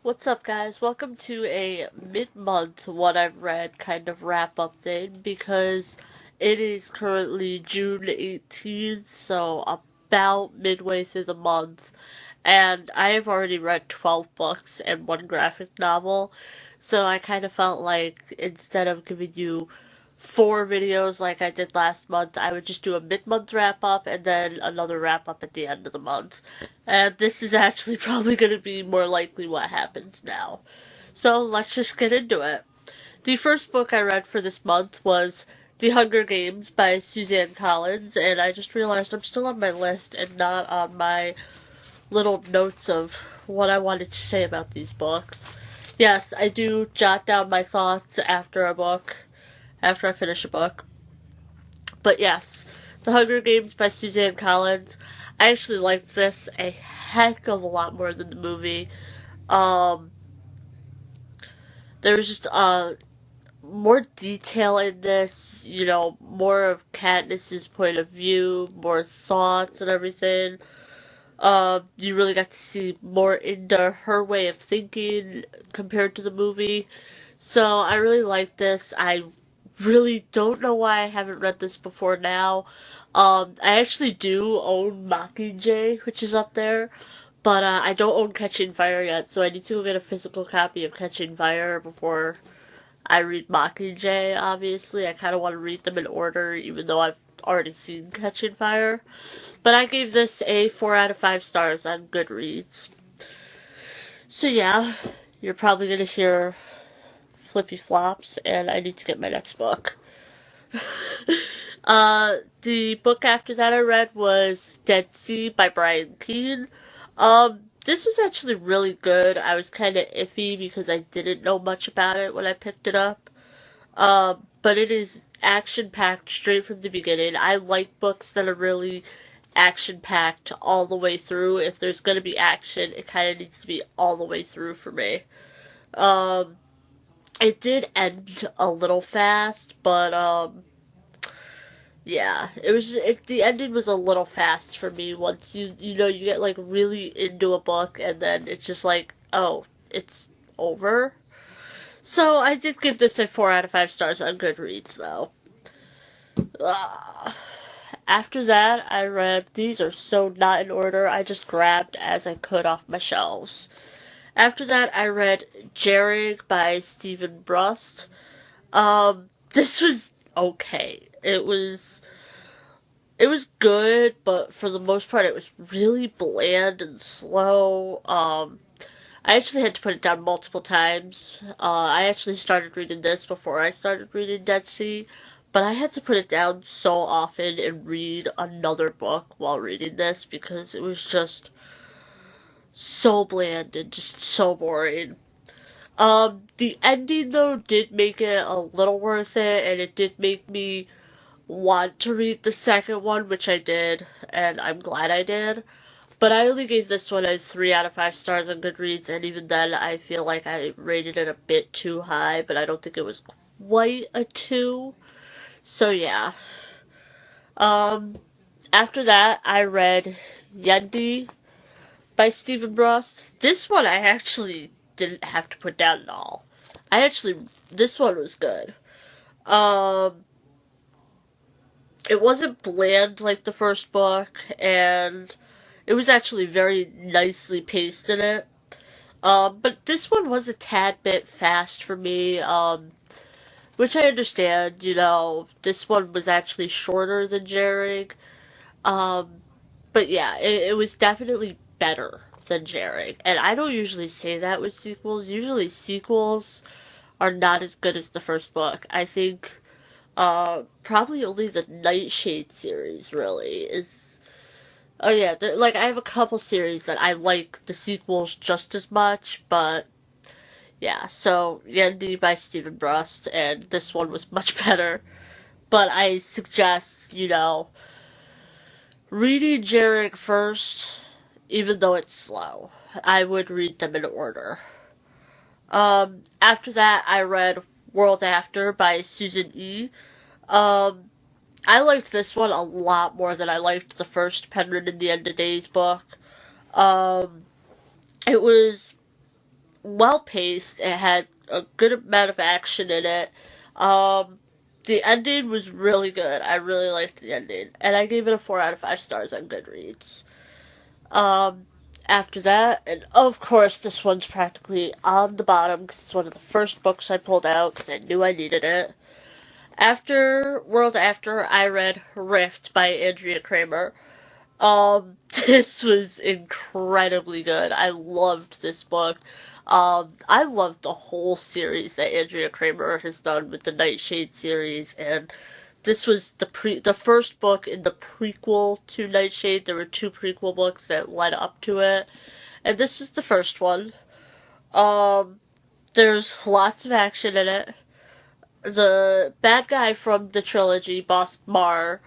What's up, guys? Welcome to a mid-month what I've read kind of wrap update because it is currently June 18th, so about midway through the month, and I have already read 12 books and one graphic novel, so I kind of felt like instead of giving you four videos like I did last month, I would just do a mid-month wrap-up and then another wrap-up at the end of the month. And this is actually probably going to be more likely what happens now. So let's just get into it. The first book I read for this month was The Hunger Games by Suzanne Collins, and I just realized I'm still on my list and not on my little notes of what I wanted to say about these books. Yes, I do jot down my thoughts after I finish a book. But yes, The Hunger Games by Suzanne Collins. I actually liked this a heck of a lot more than the movie. Um, there was just more detail in this, more of Katniss's point of view, more thoughts and everything. You really got to see more into her way of thinking compared to the movie. So I really like this. I really don't know why I haven't read this before now. I actually do own Mockingjay, which is up there, but I don't own Catching Fire yet, so I need to go get a physical copy of Catching Fire before I read Mockingjay, obviously. I kind of want to read them in order, even though I've already seen Catching Fire. But I gave this a 4 out of 5 stars on Goodreads. So yeah, you're probably going to hear flippy flops, and I need to get my next book. The book after that I read was Dead Sea by Brian Keene. This was actually really good. I was kind of iffy because I didn't know much about it when I picked it up. But it is action packed straight from the beginning. I like books that are really action packed all the way through. If there's gonna be action, it kind of needs to be all the way through for me. Um, it did end a little fast, but yeah, the ending was a little fast for me once you get like really into a book and then it's just like, oh, it's over. So I did give this a 4 out of 5 stars on Goodreads though. After that, I read, these are so not in order, I just grabbed as I could off my shelves. After that, I read Jerrig by Stephen Brust. This was okay. It was good, but for the most part, it was really bland and slow. I actually had to put it down multiple times. I actually started reading this before I started reading Dead Sea, but I had to put it down so often and read another book while reading this because it was just so bland and just so boring. The ending though did make it a little worth it, and it did make me want to read the second one, which I did, and I'm glad I did. But I only gave this one a 3 out of 5 stars on Goodreads, and even then I feel like I rated it a bit too high, but I don't think it was quite a 2. So yeah. Um, After that, I read Yendi by Stephen Brust. This one I actually didn't have to put down at all. This one was good. Um, it wasn't bland like the first book, and it was actually very nicely paced in it. But this one was a tad bit fast for me, which I understand, this one was actually shorter than Jerrig. Um, but yeah, it was definitely better than Jerrig. And I don't usually say that with sequels. Usually sequels are not as good as the first book. I think probably only the Nightshade series really is. Oh yeah, like I have a couple series that I like the sequels just as much, but yeah. So Yendi by Stephen Brust, and this one was much better. But I suggest reading Jarek first, even though it's slow. I would read them in order. After that, I read World After by Susan E. Um, I liked this one a lot more than I liked the first Penryn in the End of Days book. Um, it was well paced. It had a good amount of action in it. The ending was really good. I really liked the ending, and I gave it a 4 out of 5 stars on Goodreads. Um, After that, and of course, this one's practically on the bottom because it's one of the first books I pulled out because I knew I needed it. After World After, I read Rift by Andrea Kramer. This was incredibly good. I loved this book. I loved the whole series that Andrea Kramer has done with the Nightshade series, and this was the first book in the prequel to Nightshade. There were 2 prequel books that led up to it, and this is the first one. Um, there's lots of action in it. The bad guy from the trilogy, Boss Mar,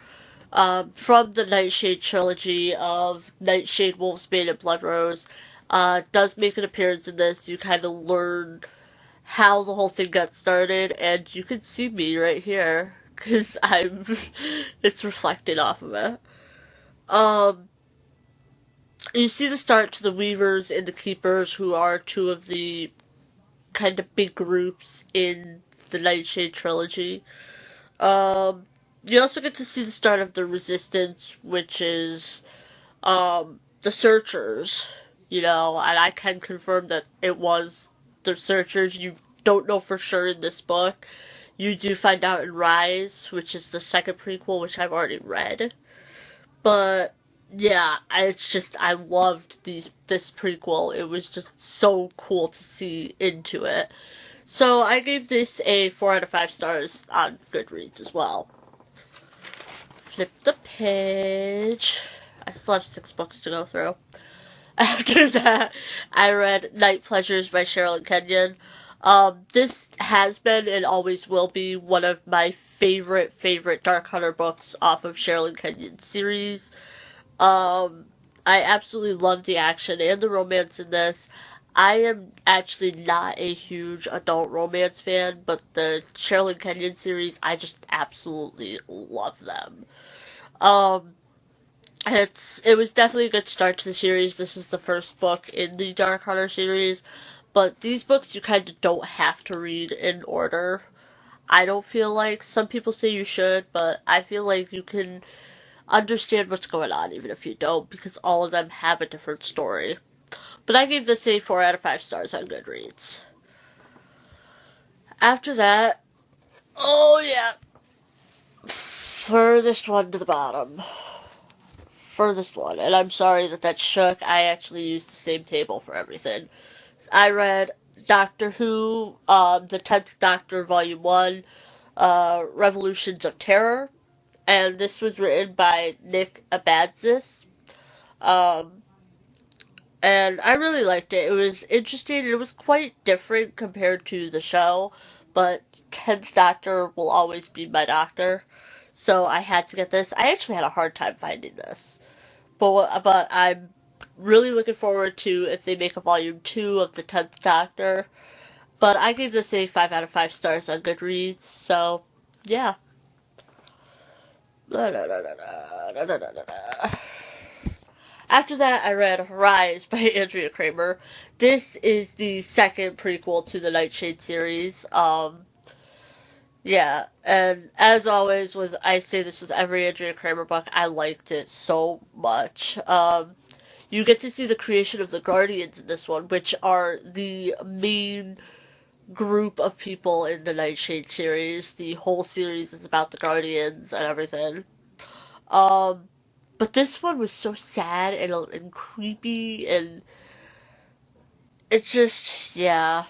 from the Nightshade trilogy of Nightshade, Wolfsbane, and Bloodrose, does make an appearance in this. You kind of learn how the whole thing got started, and you can see me right here, because it's reflected off of it. Um, you see the start to the Weavers and the Keepers, who are 2 of the kind of big groups in the Nightshade trilogy. You also get to see the start of the Resistance, which is the Searchers, and I can confirm that it was the Searchers. You don't know for sure in this book. You do find out in Rise, which is the second prequel, which I've already read. But yeah, I loved this prequel. It was just so cool to see into it. So I gave this a 4 out of 5 stars on Goodreads as well. Flip the page. I still have 6 books to go through. After that, I read Night Pleasures by Sherilyn Kenyon. This has been and always will be one of my favorite Dark Hunter books off of Sherilyn Kenyon's series. I absolutely love the action and the romance in this. I am actually not a huge adult romance fan, but the Sherilyn Kenyon series, I just absolutely love them. Um, it was definitely a good start to the series. This is the first book in the Dark Hunter series, but these books you kind of don't have to read in order. I don't feel like some people say you should, but I feel like you can understand what's going on even if you don't, because all of them have a different story. But I gave this a 4 out of 5 stars on Goodreads. After that, oh yeah, furthest one to the bottom. Furthest one. And I'm sorry that shook. I actually used the same table for everything. I read Doctor Who, the 10th Doctor, Volume 1, Revolutions of Terror. And this was written by Nick Abadzis. And I really liked it. It was interesting. It was quite different compared to the show, but 10th Doctor will always be my doctor, so I had to get this. I actually had a hard time finding this, but I'm really looking forward to if they make a volume 2 of the 10th Doctor. But I gave this a 5 out of 5 stars on Goodreads, so yeah. After that, I read Rise by Andrea Kramer. This is the second prequel to the Nightshade series. Yeah, and as always, I say this with every Andrea Kramer book, I liked it so much. You get to see the creation of the Guardians in this one, which are the main group of people in the Nightshade series. The whole series is about the Guardians and everything. But this one was so sad and creepy, and it's just, yeah.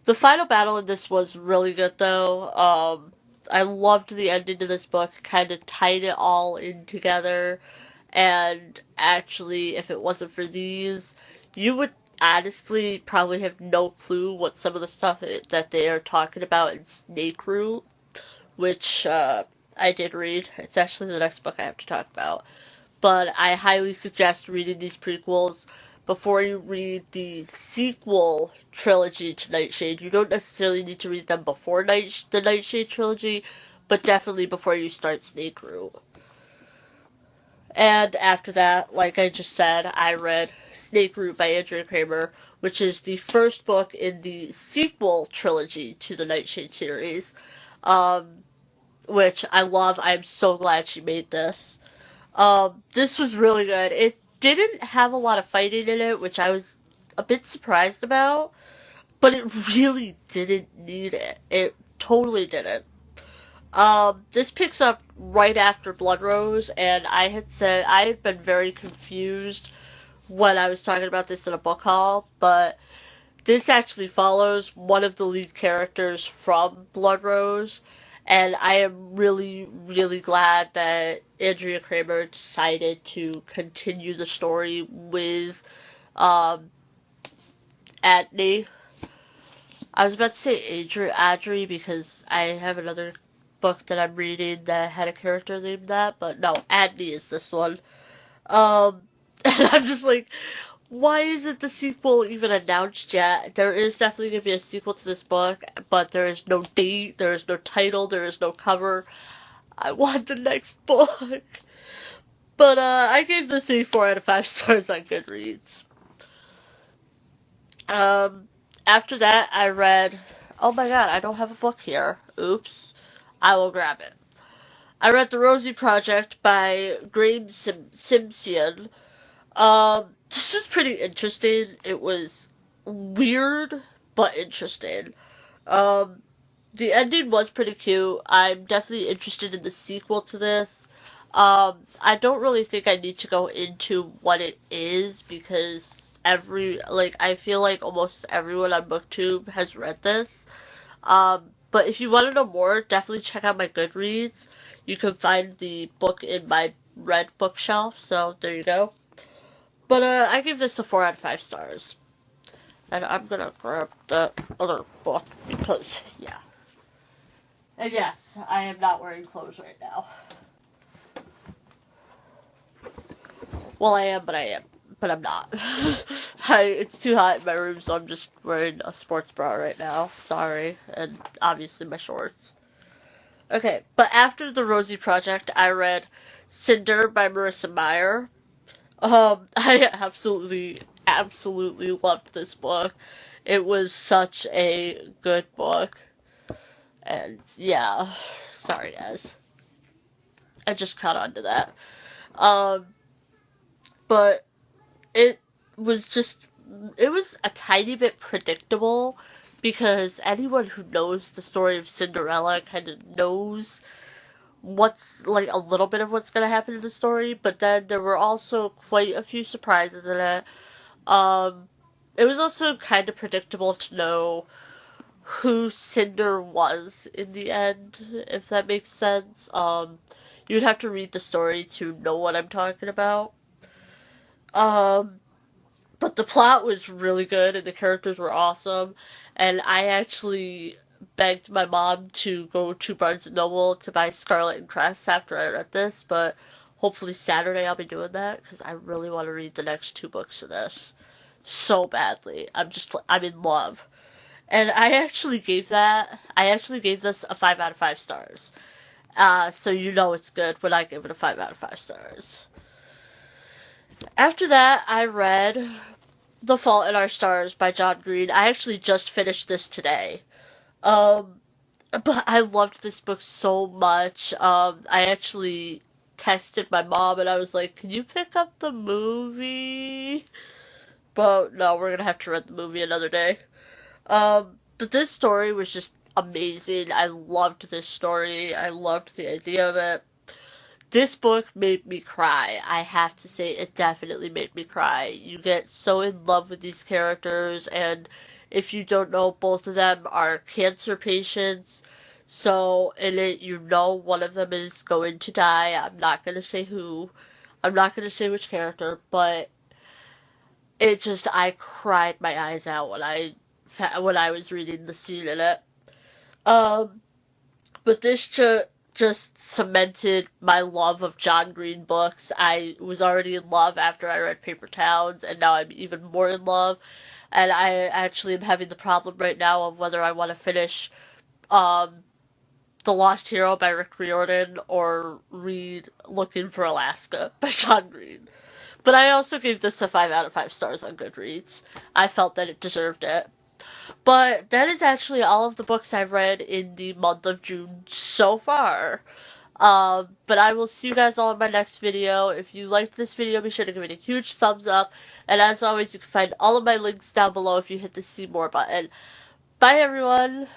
The final battle in this was really good, though. I loved the ending of this book, kind of tied it all in together, and actually, if it wasn't for these, you would honestly probably have no clue what some of the stuff that they are talking about in Snakeroot, which, I did read. It's actually the next book I have to talk about. But I highly suggest reading these prequels before you read the sequel trilogy to Nightshade. You don't necessarily need to read them before the Nightshade trilogy, but definitely before you start Snakeroot. And after that, like I just said, I read Snake Root by Andrea Kramer, which is the first book in the sequel trilogy to the Nightshade series, which I love. I'm so glad she made this. This was really good. It didn't have a lot of fighting in it, which I was a bit surprised about, but it really didn't need it. It totally didn't. This picks up right after Blood Rose, and I had said I had been very confused when I was talking about this in a book haul, but this actually follows one of the lead characters from Blood Rose, and I am really, really glad that Andrea Kramer decided to continue the story with Adney. I was about to say Adri because I have another book that I'm reading that had a character named that, but no, Adney is this one. And I'm just like, why isn't the sequel even announced yet? There is definitely going to be a sequel to this book, but there is no date, there is no title, there is no cover. I want the next book. But, I gave this a 4 out of 5 stars on Goodreads. After that, I read, oh my god, I don't have a book here. Oops. I will grab it. I read The Rosie Project by Graeme Simsion. This is pretty interesting. It was weird, but interesting. The ending was pretty cute. I'm definitely interested in the sequel to this. I don't really think I need to go into what it is because I feel like almost everyone on BookTube has read this. But if you want to know more, definitely check out my Goodreads. You can find the book in my red bookshelf, so there you go. But, I give this a 4 out of 5 stars. And I'm gonna grab that other book because, yeah. And yes, I am not wearing clothes right now. Well, I am, but I'm not. It's too hot in my room, so I'm just wearing a sports bra right now. Sorry. And obviously my shorts. Okay, but after The Rosie Project, I read Cinder by Marissa Meyer. I absolutely loved this book. It was such a good book. And yeah, sorry guys. I just caught on to that. But it was a tiny bit predictable because anyone who knows the story of Cinderella kind of knows what's, like, a little bit of what's gonna happen in the story, but then there were also quite a few surprises in it. It was also kind of predictable to know who Cinder was in the end, if that makes sense. You'd have to read the story to know what I'm talking about. But the plot was really good and the characters were awesome, and I actually begged my mom to go to Barnes & Noble to buy Scarlet and Cress after I read this, but hopefully Saturday I'll be doing that, because I really want to read the next 2 books of this so badly. I'm in love. And I actually gave this a 5 out of 5 stars. So you know it's good when I give it a 5 out of 5 stars. After that, I read The Fault in Our Stars by John Green. I actually just finished this today. But I loved this book so much. I actually texted my mom and I was like, can you pick up the movie? But no, we're gonna have to rent the movie another day. But this story was just amazing. I loved this story. I loved the idea of it. This book made me cry. I have to say, it definitely made me cry. You get so in love with these characters, and if you don't know, both of them are cancer patients. So, in it, you know one of them is going to die. I'm not gonna say who. I'm not gonna say which character, but I cried my eyes out when I was reading the scene in it. But this just cemented my love of John Green books. I was already in love after I read Paper Towns, and now I'm even more in love. And I actually am having the problem right now of whether I want to finish, The Lost Hero by Rick Riordan or read Looking for Alaska by John Green. But I also gave this a 5 out of 5 stars on Goodreads. I felt that it deserved it. But that is actually all of the books I've read in the month of June so far. But I will see you guys all in my next video. If you liked this video, be sure to give it a huge thumbs up. And as always, you can find all of my links down below if you hit the see more button. Bye, everyone!